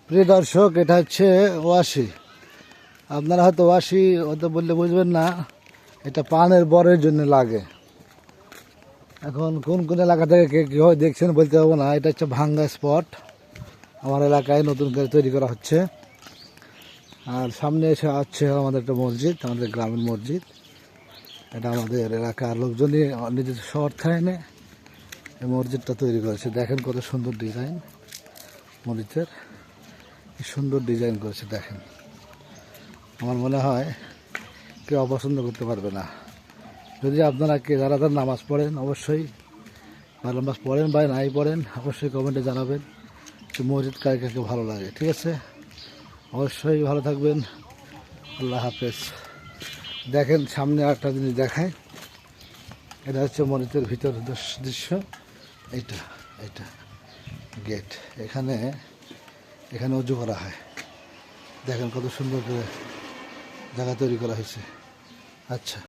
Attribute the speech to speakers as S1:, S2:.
S1: প্রিয় দর্শক, এটা হচ্ছে ওয়াশি। আপনারা হয়তো ওয়াশি হয়তো বললে বুঝবেন না, এটা পানের বরের জন্য লাগে। এখন কোন কোন এলাকা থেকে কে কীভাবে দেখছেন বলতে পারবো না। এটা হচ্ছে ভাঙ্গা স্পট, আমার এলাকায় নতুন করে তৈরি করা হচ্ছে। আর সামনে এসে আছে আমাদের একটা মসজিদ, আমাদের গ্রামীণ মসজিদ। এটা আমাদের এলাকার লোকজনই নিজের স্বার্থে এনে এই মসজিদটা তৈরি করেছে। দেখেন কত সুন্দর ডিজাইন মসজিদের, কি সুন্দর ডিজাইন করেছে দেখেন। আমার মনে হয় কেউ অপছন্দ করতে পারবে না। যদি আপনারা কে যারা যারা নামাজ পড়েন, অবশ্যই নামাজ পড়েন বা নাই পড়েন, অবশ্যই কমেন্টে জানাবেন যে মসজিদ কাকে কাকে ভালো লাগে। ঠিক আছে, অবশ্যই ভালো থাকবেন। আল্লাহ হাফেজ। দেখেন সামনে একটা জিনিস দেখায়, এটা হচ্ছে মসজিদের ভিতর দৃশ্য। এইটা এটা গেট, এখানে এখানে উজু করা হয়। দেখেন কত সুন্দর করে জায়গা তৈরি করা হয়েছে। আচ্ছা।